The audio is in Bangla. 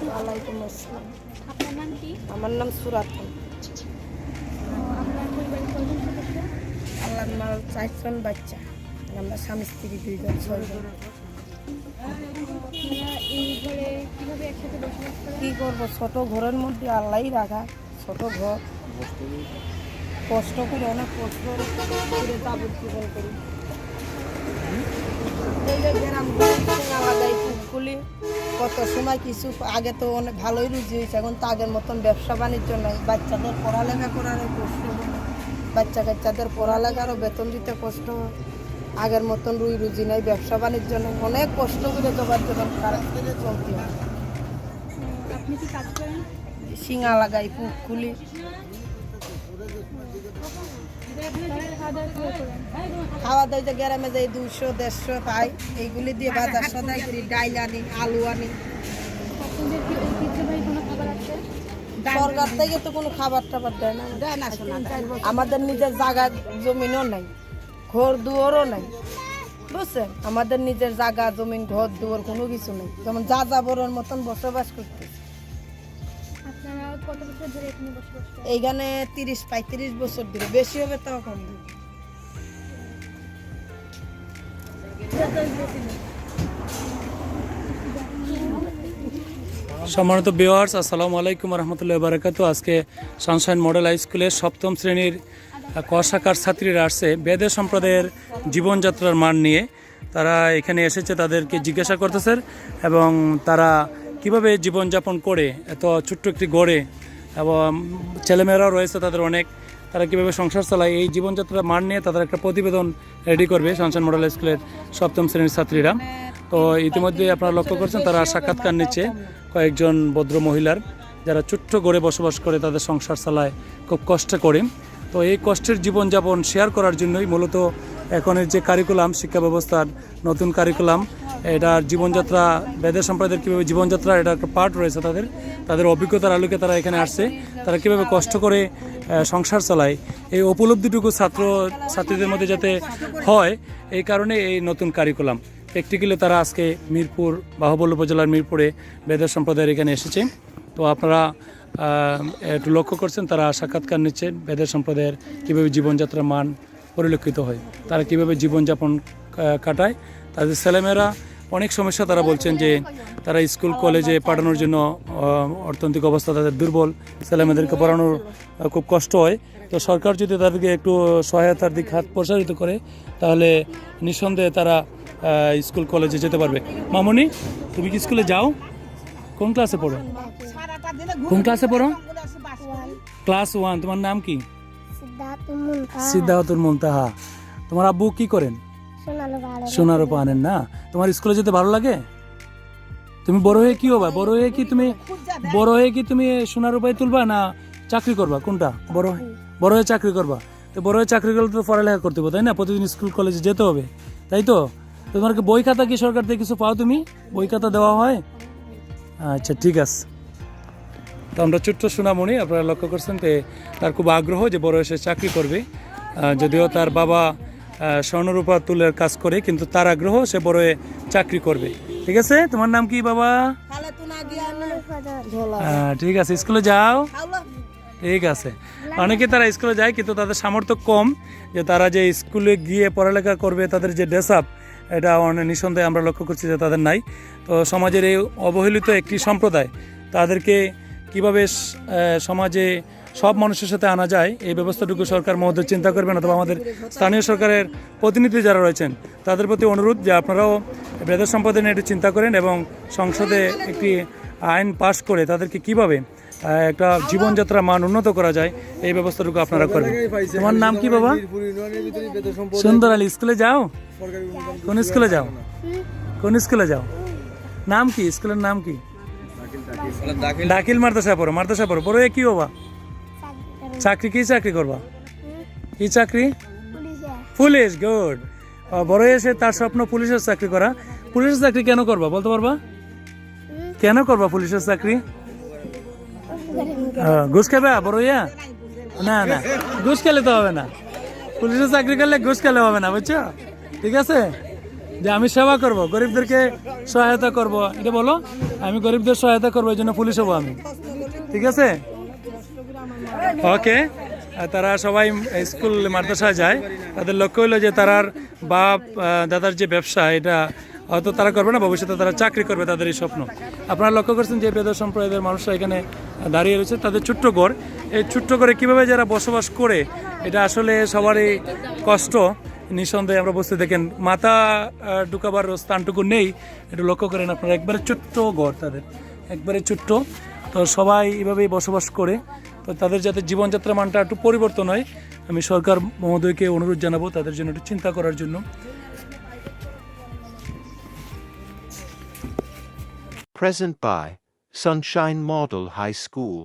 ওয়ালাইকুম আসসালাম। আপনার নাম কি? আমার নাম সুরাত। আপনার পরিবারের কয়জন সদস্য? আল্লাহর মাল 4 জন বাচ্চা, আমরা স্বামী স্ত্রী 2 জন 6 জন। আপনারা এই ঘরে কিভাবে একসাথে বসবাস করেন? কি করবো, ছোট ঘরের মধ্যে আল্লাহই রাখা, ছোট ঘর, কষ্ট করে অনেক কষ্ট করে যাবজ্জীবন করি। এই যে গ্রাম আলাদাই পুকুলি কত সময় কিছু আগে তো অনেক ভালোই রুজি হয়েছে, এখন তো আগের মতন ব্যবসা বাণিজ্য নাই, বাচ্চাদের পড়ালেখা করারও কষ্ট হয়, বাচ্চাদের পড়ালেখারও বেতন দিতে কষ্ট হয়, আগের মতন রুজি নাই, ব্যবসা বাণিজ্য নেই, অনেক কষ্ট করে যোগাযোগ চলতে হয়। আপনি কি কাজ করেন? শিঙা লাগাই পুকুলি। খাওয়া দাওয়া যে গ্রামে যাই 200-150 পাই, এইগুলি দিয়ে বাজার সদাই করি, ডাইল আনি, আলু আনি। আপনাদের কি ঐতিহ্যবাহী কোনো খাবার আছে? সরকার থেকে তো কোনো খাবার টাবার দেয় না, আমাদের নিজের জায়গা জমিনও নাই, ঘর দুয়ারও নাই, বুঝছেন? আমাদের নিজের জায়গা জমিন ঘর দুয়ার কোনো কিছু নেই, যেমন যা যাবরের মতন বসবাস করতে। আপনারা কত বছর ধরে এখানে বসবাস করেন? এইখানে 30-35 বছর ধরে, বেশি হবে তাও কম না। সম্মানিত ভিউয়ার্স, আসসালামু আলাইকুম রহমতুল্লাহি বারাকাতু। আজকে সানশাইন মডেল হাই স্কুলের 7ম শ্রেণীর ক শাখার ছাত্রীরা আসছে বেদে সম্প্রদায়ের জীবনযাত্রার মান নিয়ে। তারা এখানে এসেছে, তাদেরকে জিজ্ঞাসা করতেছে এবং তারা কিভাবে জীবনযাপন করে এত ছোট্ট একটি গড়ে, এবং ছেলেমেয়েরাও রয়েছে তাদের অনেক, তারা কীভাবে সংসার চালায় এই জীবনযাত্রার মান নিয়ে তাদের একটা প্রতিবেদন রেডি করবে সানশাইন মডেল হাই স্কুলের 7ম শ্রেণীর ছাত্রীরা। তো ইতিমধ্যে আপনারা লক্ষ্য করছেন তারা সাক্ষাৎকার নিচ্ছে কয়েকজন ভদ্র মহিলার, যারা ছোট্ট গড়ে বসবাস করে, তাদের সংসার চালায় খুব কষ্ট করে। তো এই কষ্টের জীবনযাপন শেয়ার করার জন্যই মূলত এখনের যে কারিকুলাম, শিক্ষা ব্যবস্থার নতুন কারিকুলাম, এটার জীবনযাত্রা, বেদের সম্প্রদায়ের কীভাবে জীবনযাত্রা, এটা একটা পার্ট রয়েছে তাদের অভিজ্ঞতার আলোকে তারা এখানে আসছে, তারা কীভাবে কষ্ট করে সংসার চালায়, এই উপলব্ধিটুকু ছাত্রীদের মধ্যে যাতে হয়, এই কারণে এই নতুন কারিকুলাম। প্র্যাকটিক্যালি তারা আজকে মিরপুর, বাহুবল উপজেলার মিরপুরে বেদের সম্প্রদায়ের এখানে এসেছে। তো আপনারা একটু লক্ষ্য করছেন, তারা সাক্ষাৎকার নিচ্ছেন বেদের সম্প্রদায়ের কীভাবে জীবনযাত্রার মান পরিলক্ষিত হয়, তারা কীভাবে জীবনযাপন কাটায়। তাদের ছেলেমেয়েরা অনেক সমস্যা, তারা বলছেন যে তারা স্কুল কলেজে পাঠানোর জন্য অর্থনৈতিক অবস্থা তাদের দুর্বল, ছেলেমেয়েদেরকে পড়ানোর খুব কষ্ট হয়। তো সরকার যদি তাদেরকে একটু সহায়তার দিক হাত প্রসারিত করে, তাহলে নিঃসন্দেহে তারা স্কুল কলেজে যেতে পারবে। মামনি, তুমি কি স্কুলে যাও? কোন ক্লাসে পড়ো? কোন ক্লাসে পড়ো? ক্লাস 1। তোমার নাম কি? সিদ্ধাতুল মুনতাহা। তোমার আব্বু কি করেন? সোনার উপা আনেন না? তোমার স্কুলে যেতে ভালো লাগে? তুমি বড় হয়ে কি হবা? বড় হয়ে কি তুমি সোনার উপায় তুলবা না চাকরি করবা? কোনটা? বড় হয়ে চাকরি করবা। তো বড় হয়ে চাকরি করলে তো পড়ালেখা করতে হবে, তাই না? প্রতিদিন স্কুল কলেজে যেতে হবে, তাই তো? তোমার কি বই খাতা কি সরকার থেকে কিছু পাও? তুমি বই খাতা দেওয়া হয়? আচ্ছা, ঠিক আছে। তো আমরা ছোট্ট সোনামণি, আপনারা লক্ষ্য করছেন, তার খুব আগ্রহ যে বড় এসে চাকরি করবে। যদিও তার বাবা স্বর্ণরূপা তুলের কাজ করে, কিন্তু তার আগ্রহ সে বড় হয়ে চাকরি করবে। ঠিক আছে, তোমার নাম কি বাবা? ঠিক আছে, স্কুলে যাও। ঠিক আছে। অনেকে তারা স্কুলে যায়, কিন্তু তাদের সামর্থ্য কম যে তারা যে স্কুলে গিয়ে পড়ালেখা করবে, তাদের যে ড্রেস আপ, এটা নিঃসন্দেহে আমরা লক্ষ্য করছি যে তাদের নাই। তো সমাজের এই অবহেলিত একটি সম্প্রদায়, তাদেরকে কিভাবে সমাজে সব মানুষের সাথে আনা যায়, এই ব্যবস্থাটুকু সরকার মহোদয় চিন্তা করবেন, অথবা আমাদের স্থানীয় সরকারের প্রতিনিধি যারা রয়েছেন তাদের প্রতি অনুরোধ যে আপনারাও বেদের সম্প্রদায় নিয়ে একটু চিন্তা করেন এবং সংসদে একটি আইন পাশ করে তাদেরকে কিভাবে একটা জীবনযাত্রার মান উন্নত করা যায়, এই ব্যবস্থাটুকু আপনারা করবেন। তোমার নাম কি বাবা? সুন্দর আলী। স্কুলে যাও? কোন স্কুলে যাও? কোন স্কুলে যাও? নাম কি? স্কুলের নাম কি? দাখিল মাদ্রাসা পড়ো। মাদ্রাসা পড়ো। বড় কি হবা? চাকরি? কি চাকরি করবা? কি চাকরি? পুলিশ। গুড। বড় এসে তার স্বপ্ন পুলিশের চাকরি করা। পুলিশের চাকরি কেন করবা বলতে পারবা? কেন করবা পুলিশের চাকরি? ঘুষ খাবে বড় ইয়া? না, ঘুষ খেলে তো হবে না। পুলিশের চাকরি করলে ঘুষ খেলে হবে না, বুঝছো? ঠিক আছে, যে আমি সেবা করব, গরিবদেরকে সহায়তা করব, এটা বলো। আমি গরিবদের সহায়তা করবো, এই জন্য পুলিশ হবো আমি, ঠিক আছে? ওকে। তারা সবাই স্কুল মাদ্রাসায় যায়, তাদের লক্ষ্য হলো যে তারার বাপ দাদার যে ব্যবসা এটা হয়তো তারা করবে না, ভবিষ্যতে তারা চাকরি করবে, তাদের এই স্বপ্ন। আপনারা লক্ষ্য করছেন যে বেদ সম্প্রদায়ের মানুষরা এখানে দাঁড়িয়ে রয়েছে, তাদের ছোট্ট ঘর, এই ছোট্ট ঘরে কীভাবে যারা বসবাস করে এটা আসলে সবারই কষ্ট, নিঃসন্দেহে আমরা বুঝতে দেখেন মাথা ঢুকাবার স্থানটুকু নেই, একটু লক্ষ্য করেন আপনারা, একবারে ছোট্ট ঘর তাদের, একবারে ছোট্ট। তো সবাই এভাবেই বসবাস করে, তো তাদের যাতে জীবনযাত্রা মানটা একটু পরিবর্তন হয়, আমি সরকার মহোদয়কে অনুরোধ জানাবো তাদের জন্য একটু চিন্তা করার জন্য। Present by Sunshine Model High School.